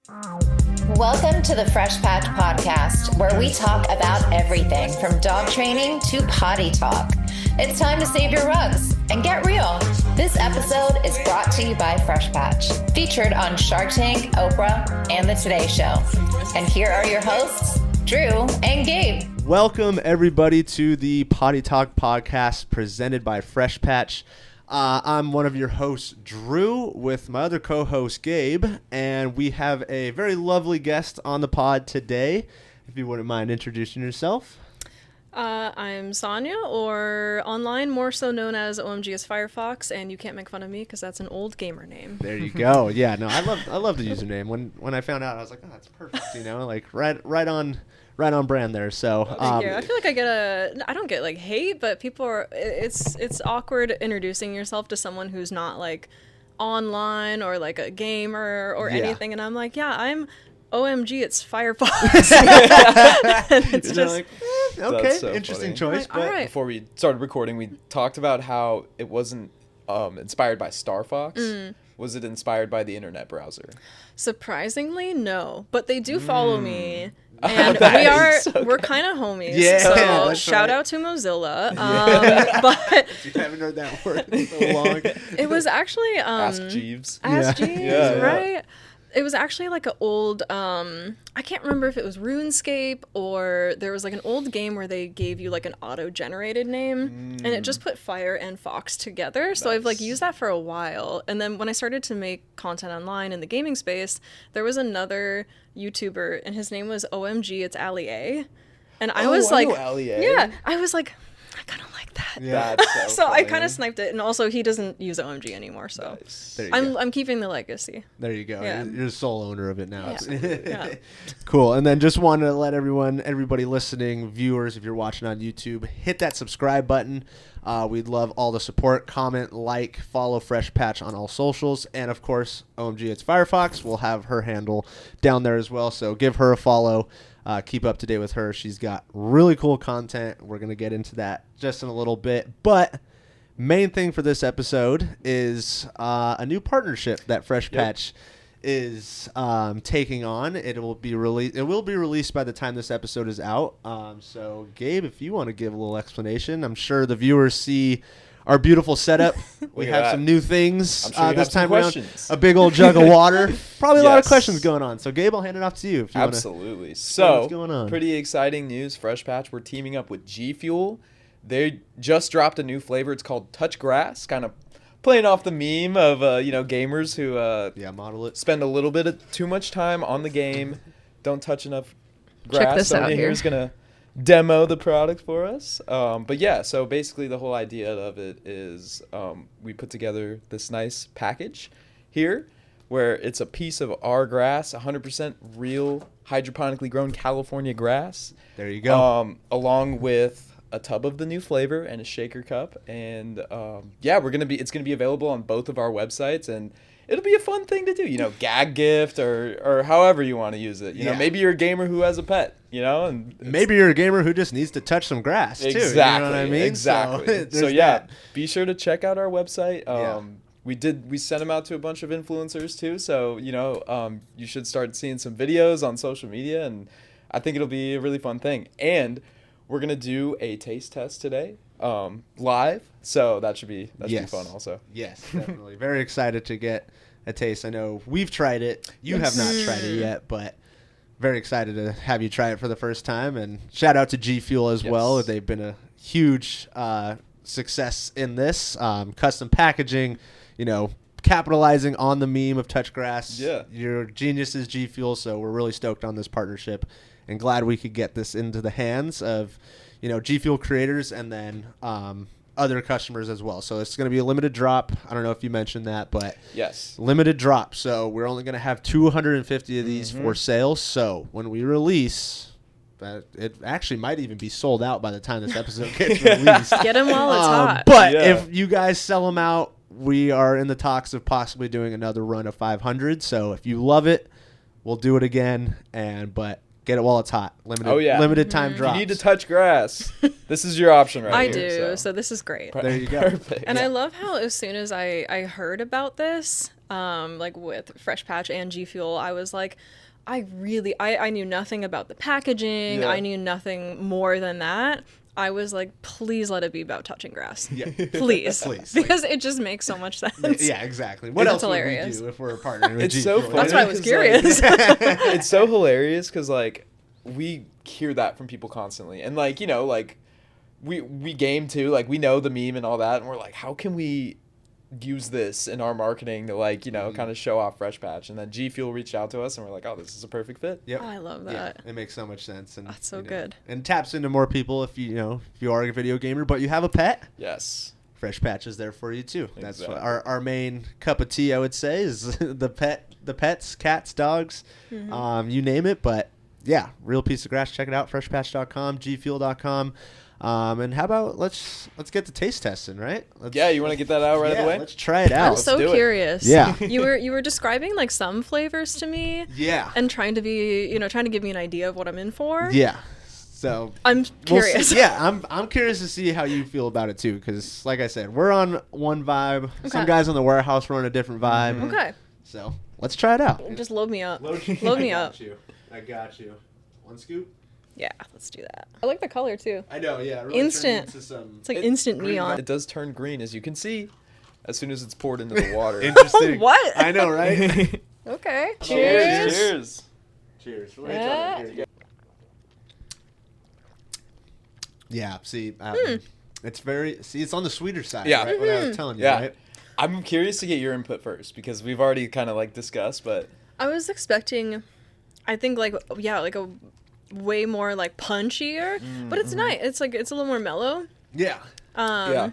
Welcome to the Fresh Patch Podcast, where we talk about everything from dog training to potty talk. It's time to save your rugs and get real. This episode is brought to you by Fresh Patch, featured on Shark Tank, Oprah, and The Today Show. And here are your hosts, Drew and Gabe. Welcome, everybody, to the Potty Talk Podcast presented by Fresh Patch. I'm one of your hosts, Drew, with my other co-host, Gabe, and we have a very lovely guest on the pod today. If you wouldn't mind introducing yourself. I'm Sonia, or online more so known as OMG as Firefox, and you can't make fun of me because that's an old gamer name. There you go. Yeah, no, I love the username. When I found out, I was like, oh, that's perfect. You know, like right on brand there. So Thank you. I feel like I don't get like hate, but people are. It's awkward introducing yourself to someone who's not like online or like a gamer or anything, and I'm like, yeah, I'm OMG, it's Firefox. And it's just like, okay, so interesting funny. choice. Like, But all right. Before we started recording, we talked about how it wasn't inspired by Star Fox. Was it inspired by the internet browser? Surprisingly, no, but they do follow me. And we're kind of homies. Yeah, so that's shout right. out to Mozilla. But you haven't heard that word in so long. it was actually Ask Jeeves. Ask Jeeves, Yeah. right? It was actually like an old I can't remember if it was RuneScape or there was like an old game where they gave you like an auto-generated name and it just put Fire and Fox together. So I've like used that for a while. And then when I started to make content online in the gaming space, there was another YouTuber and his name was OMG, it's Ali A. And I was like, know Ali A. yeah, I was like, I kind of like that. Yeah. That's So I funny. kind of sniped it, and also he doesn't use OMG anymore, so Nice. There you go. I'm keeping the legacy. There you go. Yeah. You're the sole owner of it now. Yeah. Yeah. Cool. And then just wanted to let everybody listening, viewers, if you're watching on YouTube, hit that subscribe button. We'd love all the support. Comment, like, follow Fresh Patch on all socials. And, of course, OMG, it's Firefox. We'll have her handle down there as well. So give her a follow. Keep up to date with her. She's got really cool content. We're going to get into that just in a little bit. But main thing for this episode is a new partnership that Fresh Patch is taking on. It will be released by the time this episode is out. So Gabe, if you want to give a little explanation, I'm sure the viewers see our beautiful setup. We have some new things I'm sure you this have some time around. questions. A big old jug of water. Probably a lot of Yes. questions going on. So Gabe, I'll hand it off to you. If you Absolutely. what's So, going on? pretty exciting news. Fresh Patch. We're teaming up with G Fuel. They just dropped a new flavor. It's called Touch Grass. Kind of playing off the meme of gamers who Model it. spend a little bit of too much time on the game, don't touch enough grass. Check this Someone out here here. is gonna demo the product for us. But yeah, so basically the whole idea of it is we put together this nice package here where it's a piece of our grass, 100% real hydroponically grown California grass. There you go. Along with a tub of the new flavor and a shaker cup, and it's gonna be available on both of our websites, and it'll be a fun thing to do, gag gift or however you want to use it. You know, maybe you're a gamer who has a pet, and Maybe you're a gamer who just needs to touch some grass too. exactly, You know what I mean? exactly. So, So there's that. be sure to check out our website. Yeah. We sent them out to a bunch of influencers too, so you should start seeing some videos on social media, and I think it'll be a really fun thing. And we're gonna do a taste test today, live. So that should be fun also. Yes, definitely. Very excited to get a taste. I know we've tried it. You have not tried it yet, but very excited to have you try it for the first time. And shout out to G Fuel as well. Yes. They've been a huge success in this custom packaging. Capitalizing on the meme of touch grass. Yeah. Your genius is G Fuel, so we're really stoked on this partnership and glad we could get this into the hands of, G Fuel creators and then other customers as well. So it's going to be a limited drop. I don't know if you mentioned that, but Yes. limited drop. So we're only going to have 250 of these for sale. So when we release, it actually might even be sold out by the time this episode gets released. Get them while it's hot. But Yeah. if you guys sell them out, we are in the talks of possibly doing another run of 500. So if you love it, we'll do it again. But Get it while it's hot. Limited, Oh, yeah. limited time Mm-hmm. drops. You need to touch grass. This is your option right I here. do, so this is great. There you go. Perfect. And I love how as soon as I heard about this, like with Fresh Patch and G Fuel, I was like, I knew nothing about the packaging. Yeah. I knew nothing more than that. I was like, please let it be about touching grass. Yeah. Please. Please. Because it just makes so much sense. Yeah, exactly. What That's else would hilarious. we do if we're partnering with It's G so Fuel? funny. That's why I was 'cause, curious. It's so hilarious because like we hear that from people constantly, and like like we game too. Like we know the meme and all that, and we're like, how can we use this in our marketing to like kind of show off Fresh Patch? And then G Fuel reached out to us, and we're like, oh, this is a perfect fit. Yep. Oh, I love Yeah, that. it makes so much sense. And That's so good. And taps into more people if you are a video gamer, but you have a pet. Yes. Fresh Patch is there for you too. That's Exactly. our main cup of tea, I would say, is the pets, cats, dogs, you name it. But yeah, real piece of grass. Check it out, freshpatch.com, gfuel.com. And how about let's get the taste testing, right? Yeah, you want to get that out right away? Let's try it out. I'm so do it. curious. Yeah. You were describing like some flavors to me Yeah. and trying to give me an idea of what I'm in for. Yeah. So I'm we'll curious. see. Yeah, I'm curious to see how you feel about it too, because like I said, we're on one vibe. Some Okay. guys on the warehouse were on a different vibe. Okay. So let's try it out. Just load me up. Load me up. I got you. One scoop. Yeah, let's do that. I like the color too. I know. Yeah. It really Instant. turned into some It's like instant green neon. It does turn green, as you can see, as soon as it's poured into the water. interesting. What? I know, right? Okay. Cheers. Cheers. Cheers. Cheers. Yeah. Here you go. Yeah. See, it's very. See, it's on the sweeter side. Yeah. Right? What I was telling you. Yeah. Right? I'm curious to get your input first because we've already kind of like discussed, but I was expecting, I think like a way more like punchier, but it's nice. It's like it's a little more mellow. Yeah. yeah,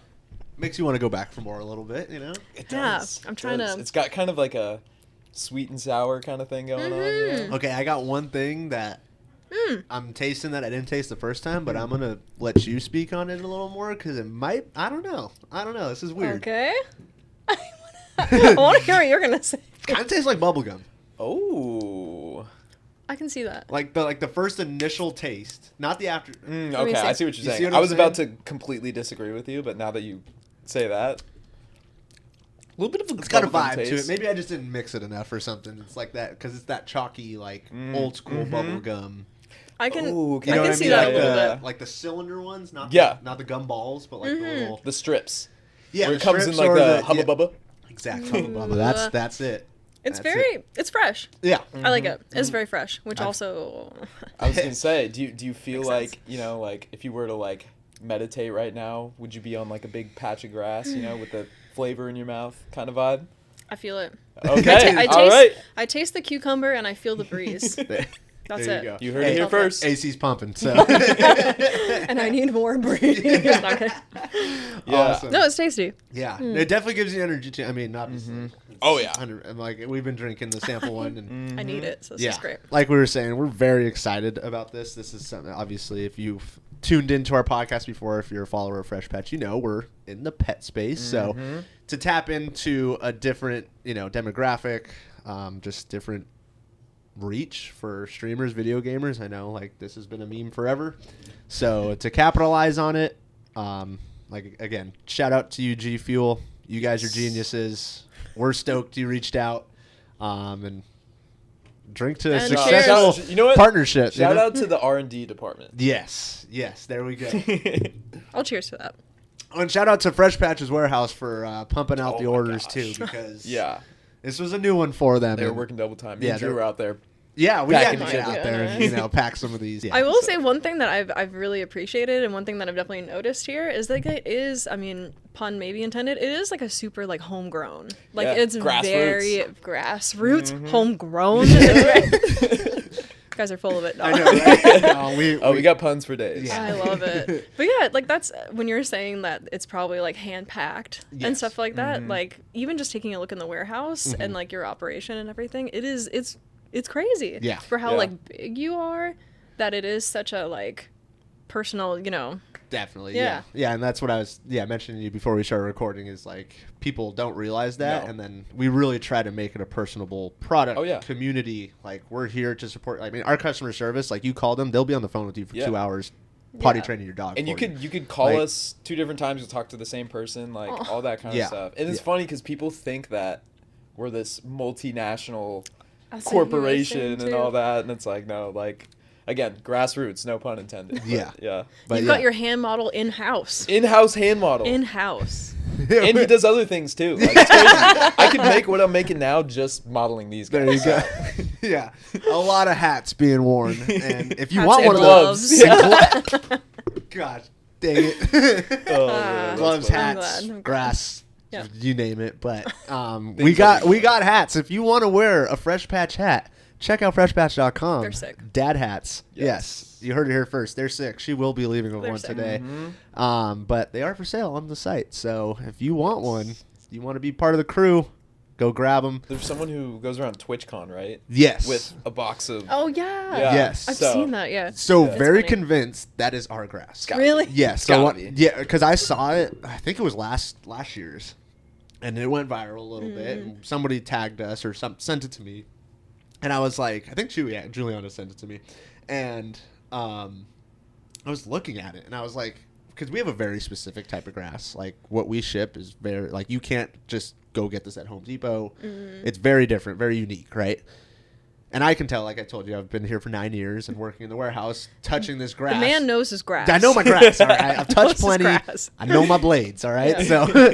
Makes you want to go back for more a little bit. it Yeah, does. I'm It trying does. to- It's got kind of like a sweet and sour kind of thing going on. Okay, I got one thing that I'm tasting that I didn't taste the first time, but I'm gonna let you speak on it a little more because it might. I don't know. This is weird. Okay. I want to hear what you're gonna say. Kind of tastes like bubblegum. Oh. I can see that. Like the first initial taste, not the after. me Okay, I see. see what you're You see saying. what I I'm was about saying? to completely disagree with you, but now that you say that, a little bit of a It's got a bubblegum vibe to it. taste. Maybe I just didn't mix it enough or something. It's like that because it's that chalky, like old school bubble gum. I can. Ooh, You I know can what see I mean? that Like a little the, bit. like the cylinder ones, not Yeah. not the gum balls, but like the little. The strips. Yeah, Where the it comes in strips like or the hubba yeah, bubba. Exact hubba bubba. That's it. It's That's very. It's fresh. Yeah. I like it. It's very fresh, which also. I was gonna say, do you feel Makes like sense. like if you were to like meditate right now, would you be on like a big patch of grass, with the flavor in your mouth kind of vibe? I feel it. Okay, I all right. I taste the cucumber and I feel the breeze. That's There it. you go. You heard it here Love it. first. AC's pumping, so And I need more breeze. Not kidding. Yeah. awesome. No, it's tasty. Yeah, it definitely gives you energy. I mean, obviously. Oh, yeah. And like we've been drinking the sample one, and I need it, so this yeah, is great. like we were saying, we're very excited about this. This is something. Obviously, if you've tuned into our podcast before, if you're a follower of Fresh Pets, we're in the pet space. So to tap into a different, demographic, just different reach for streamers, video gamers. I know like this has been a meme forever. So to capitalize on it, like again, shout out to you, G Fuel. You guys are geniuses. We're stoked you reached out, and drink to a And successful cheers. You know what? partnership. Shout out to the R&D department. Yes, there we go. I'll cheers to that. And shout out to Fresh Patch's Warehouse for pumping out the my orders gosh. too, because Yeah, this was a new one for them. they were and- working double time. Me Yeah, and Drew they- were out there. Yeah, we had Packing to the get shit out there and pack some of these. Yeah. I will say one thing that I've really appreciated and one thing that I've definitely noticed here is that it is, I mean, pun maybe intended, it is like a super like homegrown. Like Yeah, it's grassroots. very grassroots, homegrown. You guys are full of it. I know. Right? No, We got puns for days. Yeah. I love it. But yeah, like that's when you're saying that it's probably like hand packed Yes. and stuff like that. Like even just taking a look in the warehouse and like your operation and everything, it's crazy. Yeah. For how Yeah. like big you are, that it is such a like personal, Definitely, Yeah. yeah, and that's what I was mentioning to you before we started recording is like people don't realize that, and then we really try to make it a personable product. Oh, yeah. Community, like we're here to support. I mean, our customer service, like you call them, they'll be on the phone with you for 2 hours, potty training your dog. And you could call us 2 different times to talk to the same person, like all that kind of stuff. And it's funny because people think that we're this multinational corporation and all that, and it's like no, like. Again, grassroots, no pun intended. But, But You've got your hand model in-house. In-house hand model. In-house. And he does other things too. Like, it's crazy. I could make what I'm making now just modeling these guys. There you go. Yeah, a lot of hats being worn, and if you Hats want and one of gloves. those, gosh, dang it, Oh, man, gloves, that's funny. hats, I'm glad. grass. Yeah. You name it, but we got hats. If you want to wear a Fresh Patch hat, check out freshpatch.com. They're sick. Dad hats. Yes. You heard it here first. They're sick. She will be leaving with They're one sick. today. Mm-hmm. But they are for sale on the site. So if you want one, you want to be part of the crew, go grab them. There's someone who goes around TwitchCon, right? Yes. With a box of. Oh, yeah. Yeah. Yes. I've So- seen that, yeah. So That's very funny. convinced that is our grass. Gotta Really? be. Yes. It's So gotta what? be. Yeah, because I saw it. I think it was last year's, and it went viral a little bit. And somebody tagged us or sent it to me, and I was like, I think Juliana sent it to me, and I was looking at it, and I was like, because we have a very specific type of grass. Like what we ship is very like you can't just go get this at Home Depot. It's very different, very unique, right? And I can tell, like I told you, I've been here for 9 years and working in the warehouse, touching this grass. The man knows his grass. I know my grass, all right? I've touched Knows his plenty. grass. I know my blades, all right? Yeah. So,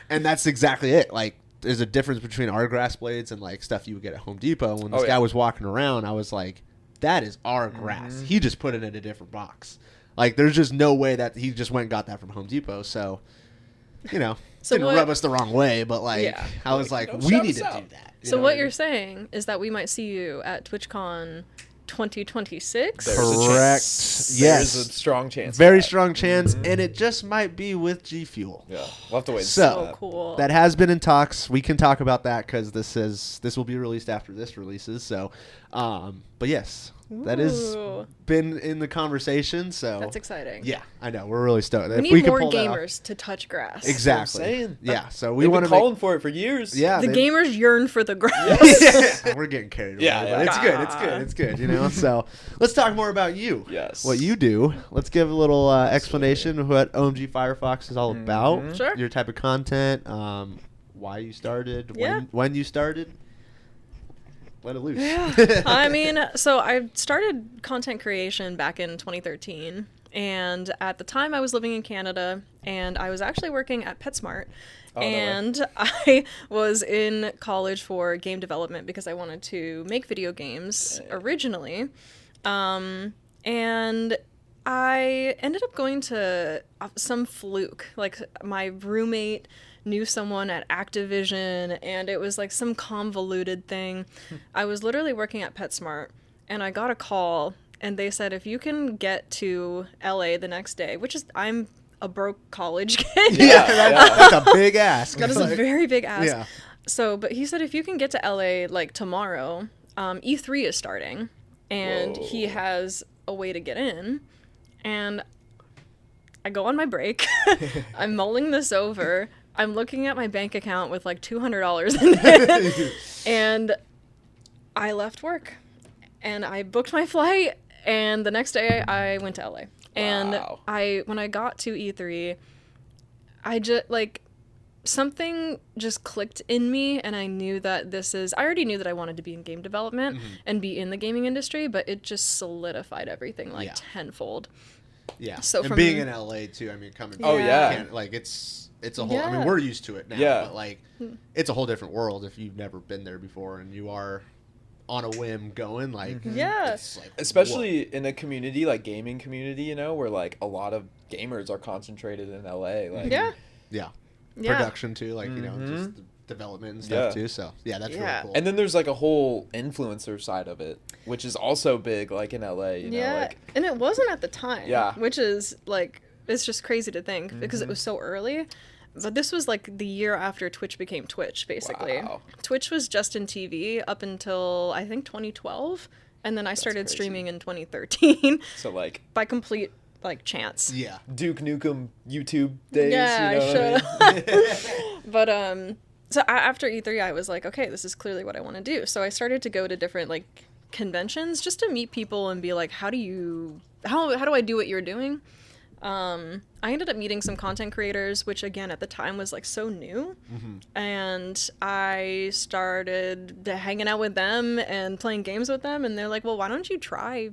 and that's exactly it. Like, there's a difference between our grass blades and, like, stuff you would get at Home Depot. When this guy was walking around, I was like, that is our grass. He just put it in a different box. Like, there's just no way that he just went and got that from Home Depot. So, didn't rub us the wrong way, but, like, I was like, we need to do that. So what you're saying is that we might see you at TwitchCon 2026? There's a Correct. chance. Yes. There's a strong chance. Very strong chance, and it just might be with G Fuel. Yeah. We'll have to wait and see So, that. Cool. That has been in talks. We can talk about that because this will be released after this releases. So, but yes, that has Ooh. been in the conversation. So That's exciting. Yeah, I know. We're really stoked. We If need can more pull that off- gamers to touch grass. Exactly. That's what I'm saying. Yeah. So we They've want been to calling for it for years. Yeah. The gamers yearn for the grass. Yeah, we're getting carried away. Yeah, But yeah. it's good. You know. So let's talk more about you. Yes. What you do. Let's give a little explanation of what OMG Firefox is all about. Sure. Your type of content. Why you started. Yeah. When you started. Let it loose. Yeah. I mean, so I started content creation back in 2013. And at the time, I was living in Canada, and I was actually working at PetSmart. Oh, no way. And I was in college for game development because I wanted to make video games originally. And I ended up going to some fluke. Like, my roommate knew someone at Activision, and it was like some convoluted thing. I was literally working at PetSmart, and I got a call, and they said, if you can get to LA the next day, which is, I'm a broke college kid. That's a big ask. That is a very big ask. Yeah. So, but he said, if you can get to LA like tomorrow, E3 is starting, and he has a way to get in. And I go on my break. I'm mulling this over. I'm looking at my bank account with like $200 in it. And I left work. And I booked my flight. And the next day I went to LA. And Wow. when I got to E3, I just like something just clicked in me, and I knew that I already knew that I wanted to be in game development and be in the gaming industry, but it just solidified everything like tenfold. Yeah. So and from- being in LA too, I mean, coming. Oh, from yeah. Canada, like it's a whole. I mean, Yeah. we're used to it now. Yeah. But like, it's a whole different world if you've never been there before and you are on a whim going. Like, Yeah. it's like, Especially in a community like gaming community, you know, where like a lot of gamers are concentrated in LA. Like, Yeah. yeah. Yeah. Production too, like you know, just the development and stuff Yeah. too. So yeah, that's Yeah. really cool. And then there's like a whole influencer side of it, which is also big, like in LA. You know, Yeah. like And it wasn't at the time. Yeah. Which is like, it's just crazy to think because it was so early. But this was like the year after Twitch became Twitch, basically. Wow. Twitch was just in TV up until I think 2012. And then I started crazy. streaming in 2013 so like by complete like chance. Yeah. Duke Nukem YouTube days. Yeah, you know I what I mean? But so after E3, I was like, okay, this is clearly what I want to do. So I started to go to different like conventions just to meet people and be like, how do I do what you're doing? I ended up meeting some content creators, which again at the time was like so new, and I started hanging out with them and playing games with them, and they're like, well, why don't you try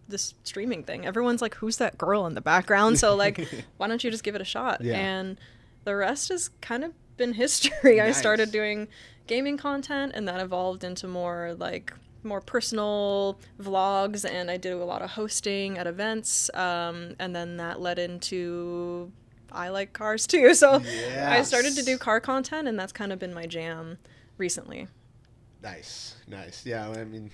this streaming thing? Everyone's like, who's that girl in the background? So like, why don't you just give it a shot? Yeah. And the rest has kind of been history. Nice. I started doing gaming content, and that evolved into more personal vlogs, and I did a lot of hosting at events, and then that led into I like cars too, so I started to do car content, and that's kind of been my jam recently. Nice. Yeah, I mean,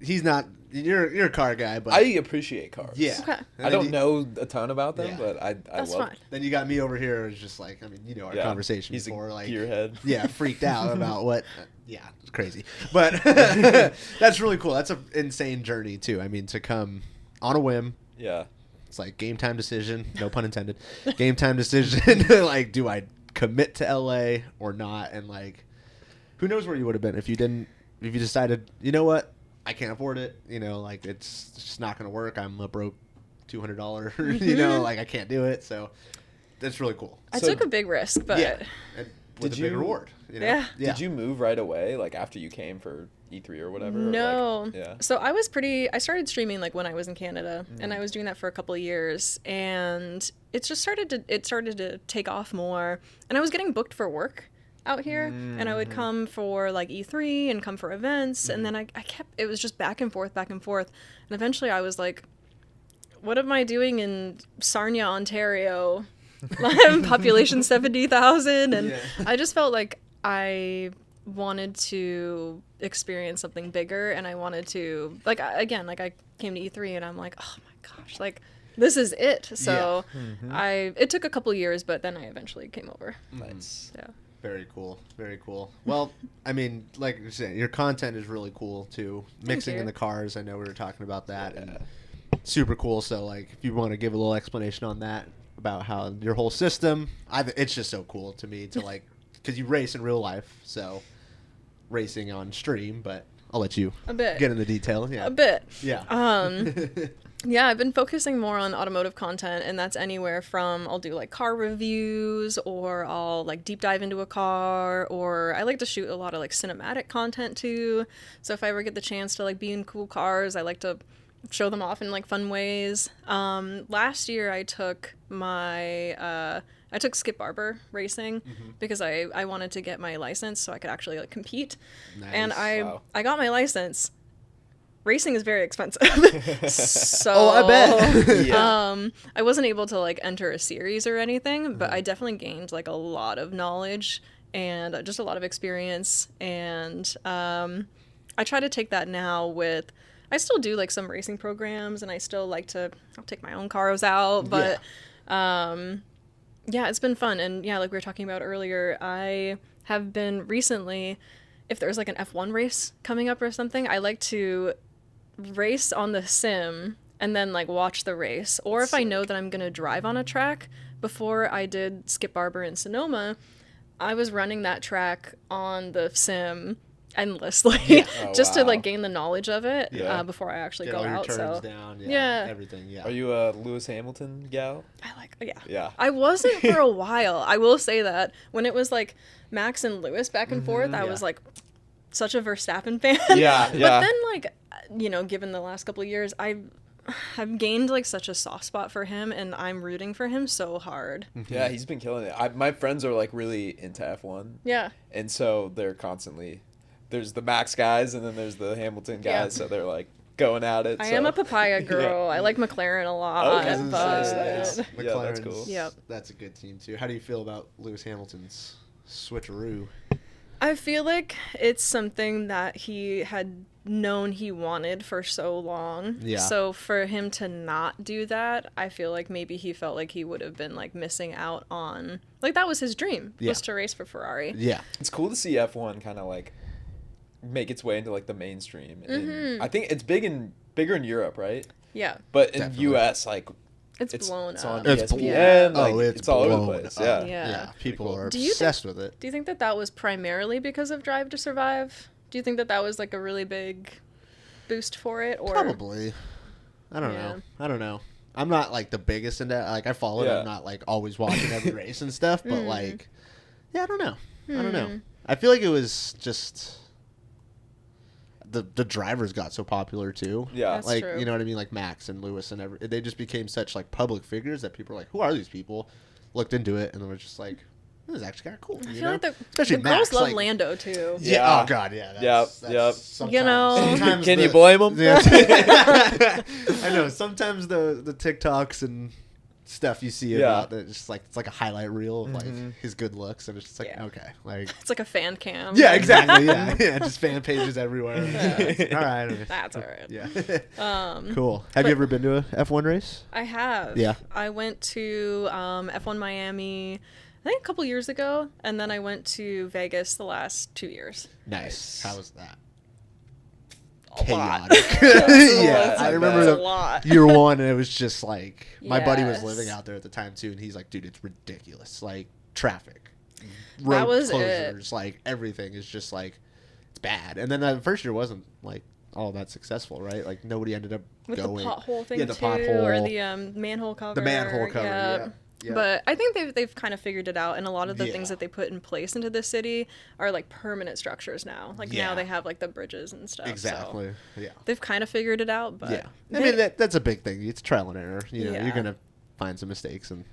you're a car guy, but I appreciate cars. yeah. Okay. And I then don't you- know a ton about them, Yeah. but I That's love fine. Then you got me over here, who's just like, I mean, you know our conversation He's before, a like gearhead. yeah, freaked out about what. Yeah, it's crazy, but that's really cool. That's an insane journey too. I mean, to come on a whim. Yeah. It's like game time decision, no pun intended. Game time decision. Like, do I commit to LA or not? And like, who knows where you would have been if you decided, you know what, I can't afford it. You know, like it's just not going to work. I'm a broke $200. You know, like I can't do it. So that's really cool. I So- took a big risk, but Yeah, and with Did a big you- reward. You know? Yeah. Did you move right away, like after you came for E3 or whatever? or, no. Like, yeah. So I started streaming like when I was in Canada, and I was doing that for a couple of years, and it started to take off more, and I was getting booked for work out here, and I would come for like E3 and come for events, and then it was just back and forth, and eventually I was like, what am I doing in Sarnia, Ontario? Population 70,000, and Yeah. I just felt like I wanted to experience something bigger, and I wanted to I came to E3 and I'm like, oh my gosh, like this is it. So it took a couple years, but then I eventually came over. Nice. Yeah. Very cool. Very cool. Well, I mean, like you're saying, your content is really cool too. Mixing you. in the cars. I know we were talking about that, and super cool. So, like, if you want to give a little explanation on that about how your whole system, it's just so cool to me to like, because you race in real life, so racing on stream. But I'll let you A bit. get into detail. Yeah. A bit. Yeah. Yeah, I've been focusing more on automotive content, and that's anywhere from I'll do like car reviews, or I'll like deep dive into a car, or I like to shoot a lot of like cinematic content too. So if I ever get the chance to like be in cool cars, I like to show them off in like fun ways. Last year I took skip barber racing because I wanted to get my license so I could actually like compete. Nice. And Wow. I got my license. Racing is very expensive. So Oh, I bet. Yeah. I wasn't able to like enter a series or anything, but I definitely gained like a lot of knowledge and just a lot of experience. And I try to take that now with, I still do like some racing programs, and I still like to, I'll take my own cars out, but yeah, it's been fun. And yeah, like we were talking about earlier, I have been recently, if there's like an F1 race coming up or something, I like to race on the sim and then like watch the race. Or if I know that I'm going to drive on a track, before I did Skip Barber in Sonoma, I was running that track on the sim endlessly Oh, just to wow. like gain the knowledge of it Yeah. Before I actually Get go all your out. turns So down. Yeah. Everything. Yeah. Are you a Lewis Hamilton gal? I like, yeah. Yeah. I wasn't for a while. I will say that when it was like Max and Lewis back and forth, I was like such a Verstappen fan. Yeah, But yeah. then like, you know, given the last couple of years, I've gained like such a soft spot for him, and I'm rooting for him so hard. Yeah, he's been killing it. My friends are like really into F1, Yeah. and so they're constantly, there's the Max guys and then there's the Hamilton guys, Yeah. so they're like going at it. I so. am a papaya girl. I like McLaren a lot. Okay. But Nice. Yeah, that's McLaren's- cool. Yep. That's a good team too. How do you feel about Lewis Hamilton's switcheroo? I feel like it's something that he had known he wanted for so long. Yeah. So for him to not do that, I feel like maybe he felt like he would have been like missing out on, like that was his dream, Yeah. was to race for Ferrari. Yeah. It's cool to see F1 kind of like make its way into like the mainstream. And I think it's bigger in Europe, right? Yeah. But in Definitely. US, like It's blown it's up. on It's ESPN. blown. Like, it's all over the blown place. up. Yeah. Yeah. People cool. are Do you obsessed with it. Do you think that was primarily because of Drive to Survive? Do you think that was like a really big boost for it, or Probably. I don't know. I'm not like the biggest into like I follow it. Yeah. I'm not like always watching every race and stuff, but like, yeah, I don't know. I don't know. Hmm. I feel like it was just the drivers got so popular too. Yeah. That's like true. you know what I mean, like Max and Lewis and they just became such like public figures that people are like, who are these people? Looked into it and they were just like, this is actually kind of cool. I you feel know? like Especially the girls Max, love like, Lando too. Yeah. Yeah. Oh god. Yeah. Yep, yep. Sometimes, You know. sometimes Can you blame 'em? Yeah. I know. Sometimes the TikToks and stuff you see about that, it's like a highlight reel of like his good looks, and it's just like Yeah. okay, like It's like a fan cam. yeah, exactly, yeah, just fan pages everywhere. Yeah. All right, That's all right. yeah, cool. Have you ever been to a F1 race? I have. Yeah. I went to F1 Miami, I think a couple years ago, and then I went to Vegas the last 2 years. Nice. How was that? A lot. Chaotic. Yeah, I remember a the lot. year one, and it was just like my buddy was Yes. living out there at the time too, and he's like, dude, it's ridiculous. Like traffic, road That was it. closures, like everything is just like it's bad. And then the first year wasn't like all that successful, right? Like nobody ended up With going. the pothole thing Yeah, the too, pothole. or the manhole cover. The manhole cover, yeah. Yeah. But I think they've kind of figured it out, and a lot of the Yeah. things that they put in place into the city are like permanent structures now. Like Yeah. now they have like the bridges and stuff. so Exactly. Yeah. they've kind of figured it out, but Yeah. I mean that's a big thing. It's trial and error. You know, Yeah. you're gonna find some mistakes and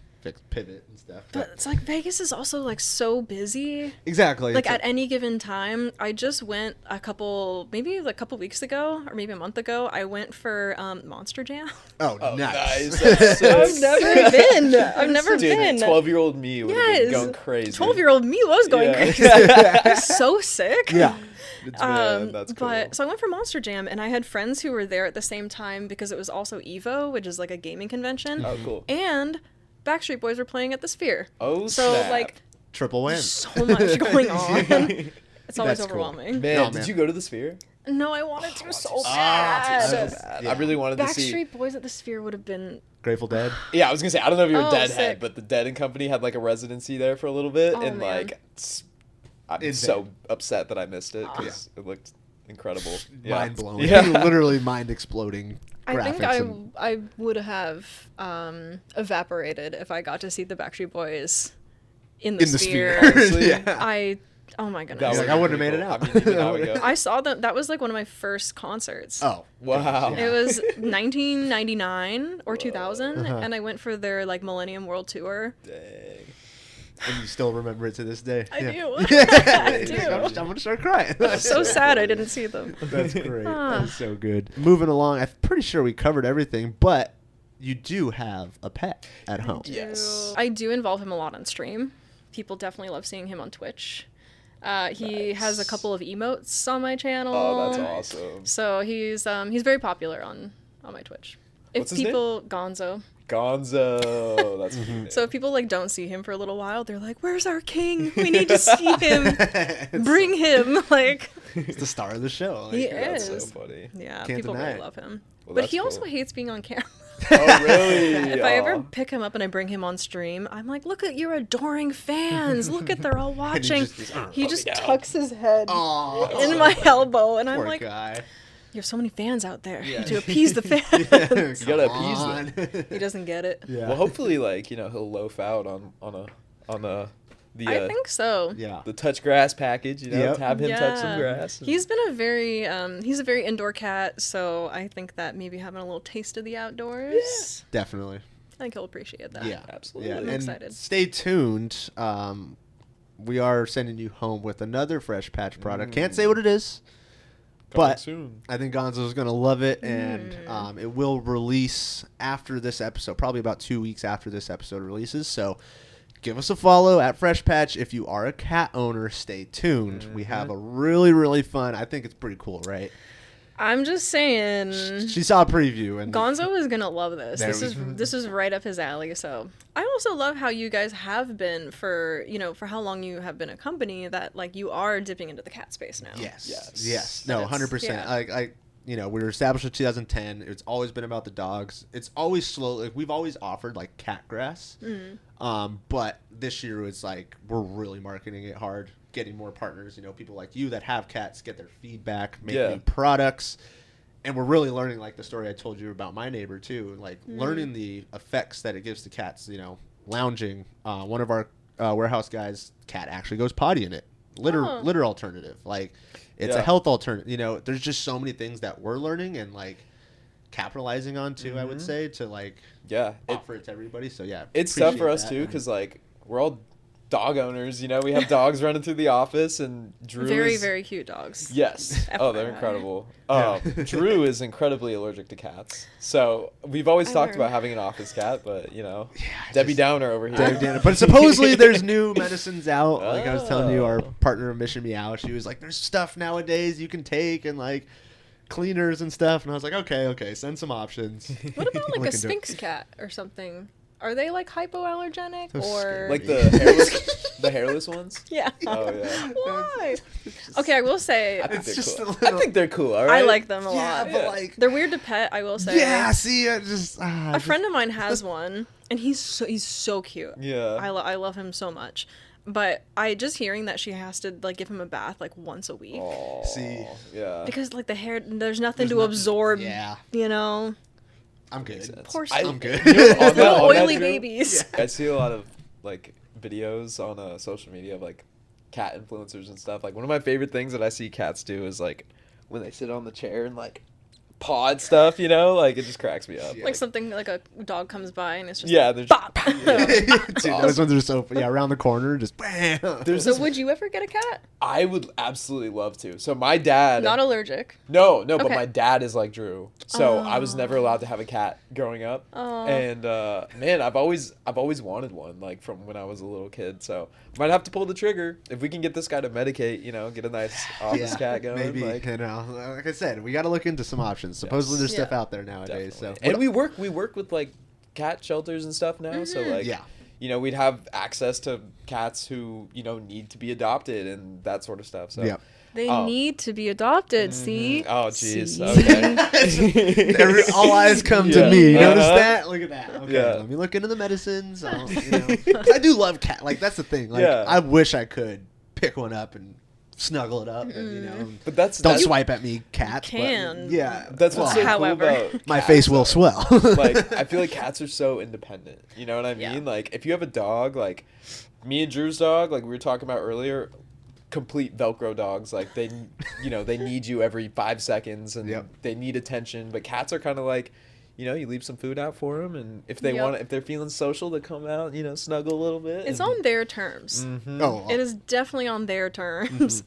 pivot and stuff. But it's like Vegas is also like so busy. Exactly. Like It's at any given time, I just went maybe a couple weeks ago or maybe a month ago. I went for Monster Jam. oh, Oh, nice. nice. That's so I've never been. I've never Dude, been. 12-year-old me would have been Yes. going crazy. 12-year-old me was going Yeah. crazy. I was so sick. Yeah. Man, that's cool. But so I went for Monster Jam, and I had friends who were there at the same time because it was also Evo, which is like a gaming convention. Oh, cool. And Backstreet Boys were playing at the Sphere. Oh, So snap. like Triple win. so much going on. It's always That's cool. overwhelming. Man, No, did man. you go to the Sphere? No, I wanted to so Ah, bad. So Yes. bad. Yeah. I really wanted to see. Backstreet Boys at the Sphere would have been. Grateful Dead. Yeah, I was gonna say I don't know if you're a Oh, Deadhead, sick. but the Dead and Company had like a residency there for a little bit, Oh, and man. like I'm Insane. so upset that I missed it because it looked incredible. Yeah. Mind blowing. Yeah. Literally mind exploding. I think graphics and- I would have evaporated if I got to see the Backstreet Boys in the in the Sphere. sphere. Honestly. Yeah. Oh my That goodness. like, would've I been wouldn't have pretty made it cool. out. I mean, even I would go. I saw them. That was like one of my first concerts. Oh. Wow. Yeah. It was 1999 or 2000, Uh-huh. and I went for their like Millennium World Tour. Dang. And you still remember it to this day. I Yeah. do. Yeah. I do. I'm gonna start crying. I'm so sad I didn't see them. That's great. Ah. That's so good. Moving along, I'm pretty sure we covered everything, but you do have a pet at home. Yes. I do involve him a lot on stream. People definitely love seeing him on Twitch. He has a couple of emotes on my channel. Oh, that's awesome. So he's very popular on my Twitch. If What's his name? people Gonzo. Gonzo. That's a cute name. So if people like don't see him for a little while, they're like, "Where's our king? We need to see him. Bring him!" Like, It's the star of the show. Like, He That's so is. funny. yeah, Can't people deny really it. love him. Well, But that's he also cool. hates being on camera. Oh, really? If I ever Aw. pick him up and I bring him on stream, I'm like, "Look at your adoring fans! Look at they're all watching." He just down. tucks his head Aw, in my elbow, and I'm poor like, guy. "You have so many fans out there Yeah. to appease the fans." You gotta appease them. He doesn't get it. Yeah. Well, hopefully, like he'll loaf out on the I think so. Yeah. the touch grass package. You know, Yep. to have him touch some Yeah. grass. and- He's been he's a very indoor cat, so I think that maybe having a little taste of the outdoors, Definitely. I think he'll appreciate that. Yeah. Absolutely. Yeah. I'm And excited. stay tuned. We are sending you home with another Fresh Patch product. Can't say what it is, Coming but soon. I think Gonzo's going to love it, and it will release after this episode, probably about 2 weeks after this episode releases. So give us a follow at Fresh Patch. If you are a cat owner, stay tuned. We have a really, really fun, I think it's pretty cool, right? I'm just saying, She saw a preview. And Gonzo is gonna love this. There This is right up his alley. So I also love how you guys have been for how long you have been a company that like you are dipping into the cat space now. Yes. Yes. Yes. No, But it's- 100%. yeah. I we were established in 2010. It's always been about the dogs. It's always slowly, like, we've always offered like cat grass. But this year it's like we're really marketing it hard, getting more partners, people like you that have cats, get their feedback, make new products. And we're really learning, like the story I told you about my neighbor too, like learning the effects that it gives to cats, lounging. One of our warehouse guys' cat actually goes potty in it. Litter alternative. Like, it's a health alternative. There's just so many things that we're learning and like capitalizing on too, I would say, to like offer it to everybody. So yeah. It's tough for us too, because like we're all dog owners, we have dogs running through the office, and Drew very, is very cute dogs. Yes. Oh, they're incredible. Drew is incredibly allergic to cats. So we've always talked about having an office cat, but Debbie Downer over here. Debbie Downer. But supposedly there's new medicines out. Like I was telling you, our partner Mission Meow, she was like, there's stuff nowadays you can take and like cleaners and stuff, and I was like, okay, send some options. What about like a Sphinx cat or something? Are they like hypoallergenic or like the hairless ones? Yeah. Oh yeah. Why? Okay, I will say I think It's they're just cool. a little- I think they're cool. All right. I like them a Yeah, lot. but like, They're weird to pet, I will say. yeah, see, I just A friend of mine has one, and he's so cute. Yeah. I love him so much. But just hearing that she has to like give him a bath like once a week. Oh, See. Yeah. Because like the hair, there's nothing to absorb. Yeah, I'm good. Poor I'm good. On that, oily Drew, babies. I see a lot of like videos on social media of like cat influencers and stuff. Like one of my favorite things that I see cats do is like when they sit on the chair and like pod stuff, like it just cracks me up. Like something like a dog comes by and it's just There's bop. Dude, those ones are so around the corner, just bam. So would you ever get a cat? I would absolutely love to. So my dad Not allergic. No, but Okay. my dad is like Drew. So I was never allowed to have a cat growing up. Oh. And man, I've always wanted one, like from when I was a little kid. So might have to pull the trigger. If we can get this guy to medicate, get a nice office cat going. Maybe, like I said, we got to look into some options. Supposedly there's stuff out there nowadays. definitely. So And we work with like cat shelters and stuff now. So like we'd have access to cats who, need to be adopted and that sort of stuff. So They need to be adopted, see? Oh, jeez. See? Okay. all eyes come to me. You notice that? Look at that. Okay, Yeah. let me look into the medicines. I do love cat. Like, that's the thing. Like, I wish I could pick one up and snuggle it up and, But that's don't swipe at me, cats. You can. But, yeah. That's what's so However. cool about My cats, face will though. swell. Like, I feel like cats are so independent. You know what I mean? Yeah. Like, if you have a dog, like me and Drew's dog, like we were talking about earlier, complete Velcro dogs. Like they need you every 5 seconds and they need attention. But cats are kind of like, you leave some food out for them, and if they want, if they're feeling social, they come out, snuggle a little bit. It's on their terms. Oh, It is definitely on their terms.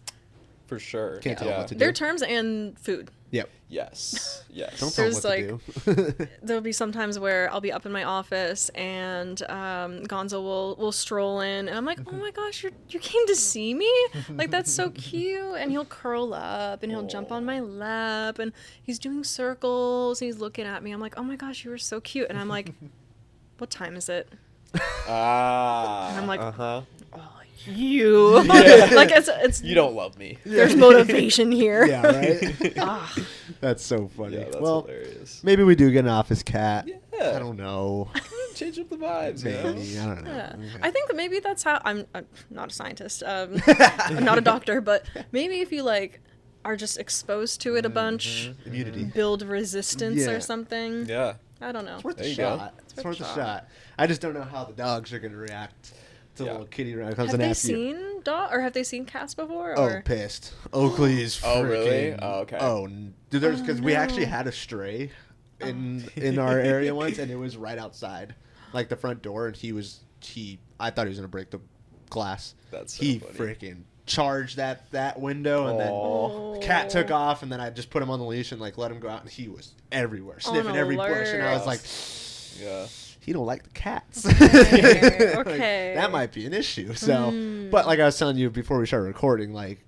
for sure. Can't tell them what to do. Their terms and food. Yep. Yes. Don't tell them There's, what to do. There'll be some times where I'll be up in my office and Gonzo will stroll in and I'm like, oh my gosh, you came to see me? Like, that's so cute. And he'll curl up and he'll jump on my lap and he's doing circles and he's looking at me. I'm like, oh my gosh, you were so cute. And I'm like, what time is it? And I'm like, oh, you. Like, it's You don't love me. there's motivation here. Yeah, right? That's so funny. Yeah, that's well, hilarious. maybe we do get an office cat. Yeah. I don't know. Change up the vibes, Maybe. I don't know. Yeah. Okay. I think that maybe that's how I'm not a scientist. I'm not a doctor, but maybe if you like are just exposed to it a bunch, Immunity. build resistance Yeah. or something. Yeah. I don't know. It's worth There a you go. shot. It's worth a shot. I just don't know how the dogs are going to react to the little kitty when it comes Have and they after you. seen or have they seen cats before? Oh, Or? pissed. Oakley's freaking... Oh, really? Oh, okay. Oh, there's because we actually had a stray in our area once, and it was right outside, like the front door, and I thought he was gonna break the glass. That's so he funny. freaking charged that window, and then the cat took off, and then I just put him on the leash and like let him go out, and he was everywhere, sniffing every bush, and I was like, Yeah. he don't like the cats. Okay. Like, Okay. that might be an issue. So, but like I was telling you before we started recording, like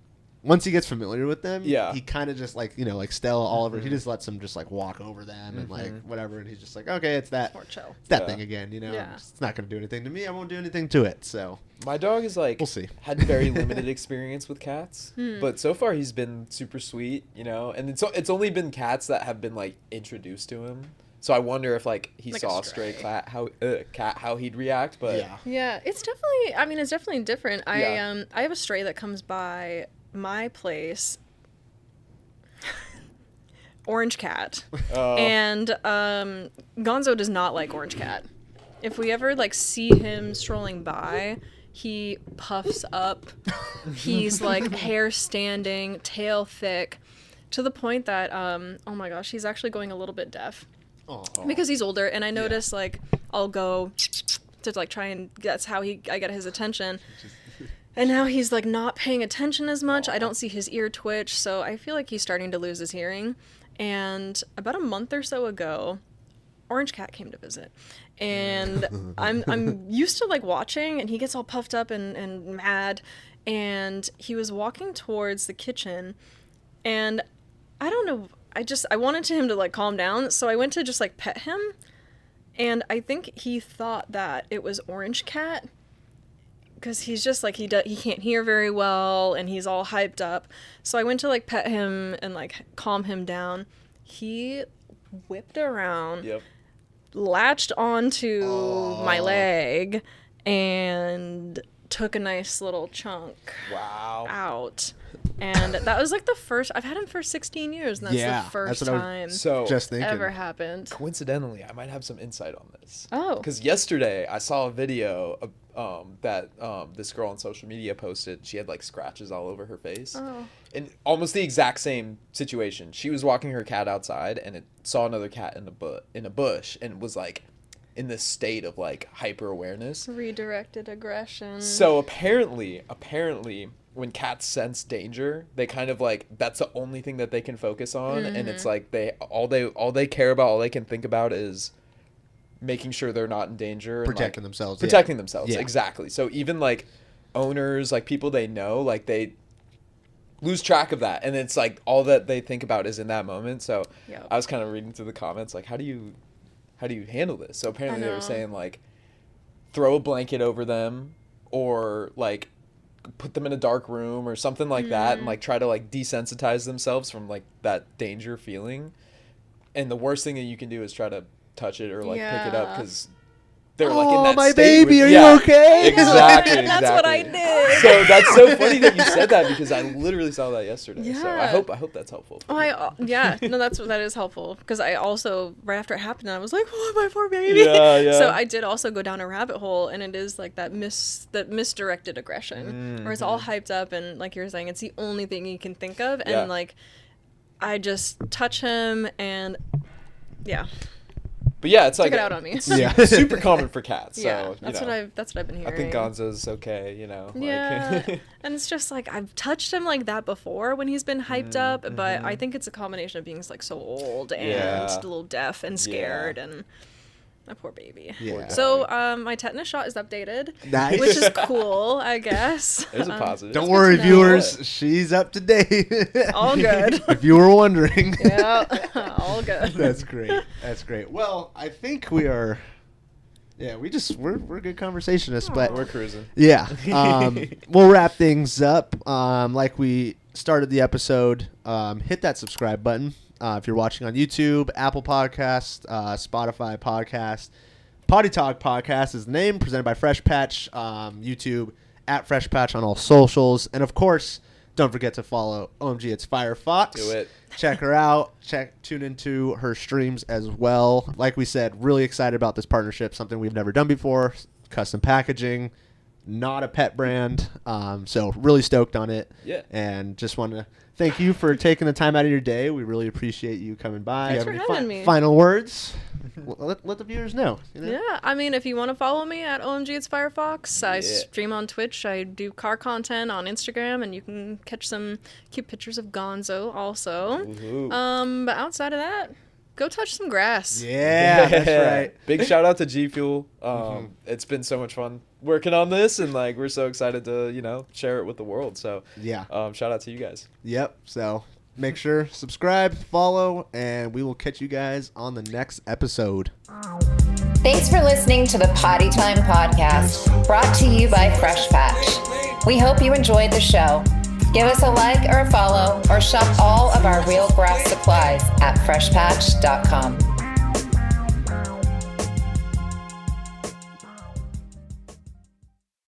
once he gets familiar with them, Yeah. he kind of just like, like Stella, Oliver, he just lets them just like walk over them and like whatever, and he's just like, okay, it's that, More chill. it's that thing again, Yeah. It's not gonna do anything to me. I won't do anything to it. So My dog is like, we'll see. had very limited experience with cats, but so far he's been super sweet, and it's only been cats that have been like introduced to him. So I wonder if like he Like saw a a stray stray. cat how he'd react. But Yeah. Yeah, it's definitely different. Yeah. I have a stray that comes by my place. Orange cat. And Gonzo does not like orange cat. If we ever like see him strolling by, he puffs up. He's like hair standing, tail thick, to the point that oh my gosh, he's actually going a little bit deaf. Because he's older, and I notice like I'll go to like try and that's how I get his attention. And now he's like not paying attention as much. I don't see his ear twitch, so I feel like he's starting to lose his hearing. And about a month or so ago, Orange Cat came to visit. And I'm used to like watching, and he gets all puffed up and mad. And he was walking towards the kitchen, and I don't know, I wanted him to like calm down, so I went to just like pet him. And I think he thought that it was Orange Cat, because he's just like he can't hear very well, and he's all hyped up. So I went to like pet him and like calm him down. He whipped around, latched onto my leg, and took a nice little chunk out. And that was like the first. I've had him for 16 years, and that's the first time Just thinking. ever happened. Coincidentally, I might have some insight on this. Oh. Because yesterday I saw a video of, that this girl on social media posted. She had like scratches all over her face. Oh. And almost the exact same situation. She was walking her cat outside, and it saw another cat in a bush, and was like in this state of like hyper awareness. Redirected aggression. So apparently, when cats sense danger, they kind of like, that's the only thing that they can focus on, and it's like all they care about, all they can think about is making sure they're not in danger, and Protecting themselves. Protecting themselves, Yeah. exactly. So even like owners, like people they know, like they lose track of that, and it's like all that they think about is in that moment. So Yep. I was kind of reading through the comments, like how do you handle this? So apparently they were saying like throw a blanket over them, or like put them in a dark room or something like that, and like try to like desensitize themselves from like that danger feeling. And the worst thing that you can do is try to touch it or like pick it up, because they're like in that my state baby, where- are you okay? Exactly. That's what I did. So that's so funny that you said that, because I literally saw that yesterday. So I Yeah. hope that's helpful. That is helpful, because I also, right after it happened, I was like, oh, my poor baby. Yeah. So I did also go down a rabbit hole, and it is like that misdirected aggression, where it's all hyped up, and like you're saying, it's the only thing you can think of, and like I just touch him, and But yeah, it's like took it out on me. It's Yeah. super common for cats. Yeah, So that's what I've been hearing. I think Gonzo's okay. Yeah, Like, and it's just like I've touched him like that before when he's been hyped up, but I think it's a combination of being like so old and Yeah. a little deaf and scared, and my poor baby. Yeah. So my tetanus shot is updated, Nice. which is cool, I guess. there's a positive. Don't good worry, to know. viewers. She's up to date. All good. If you were wondering. Yeah, all good. That's great. That's great. Well, I think we are. Yeah, we're good conversationists, but We're cruising. yeah, we'll wrap things up. Like we started the episode, hit that subscribe button. If you're watching on YouTube, Apple Podcast, Spotify Podcast, Potty Talk Podcast is the name, presented by Fresh Patch. YouTube at Fresh Patch on all socials, and of course, don't forget to follow OMG It's Firefox. Do it. Check her out. Tune into her streams as well. Like we said, really excited about this partnership. Something we've never done before. Custom packaging, not a pet brand. So really stoked on it. Yeah. And just want to thank you for taking the time out of your day. We really appreciate you coming by. Thanks Have for any having me. Final words? let the viewers know. Yeah, I mean, if you want to follow me at OMG It's Firefox, I stream on Twitch. I do car content on Instagram, and you can catch some cute pictures of Gonzo also. Woohoo. But outside of that, Go touch some grass. Yeah, that's right. Big shout out to G Fuel. It's been so much fun working on this, and like we're so excited to share it with the world. So Yeah. shout out to you guys. Yep. So make sure subscribe, follow, and we will catch you guys on the next episode. Thanks for listening to the Potty Time Podcast, brought to you by Fresh Patch. We hope you enjoyed the show. Give us a like or a follow, or shop all of our real grass supplies at freshpatch.com.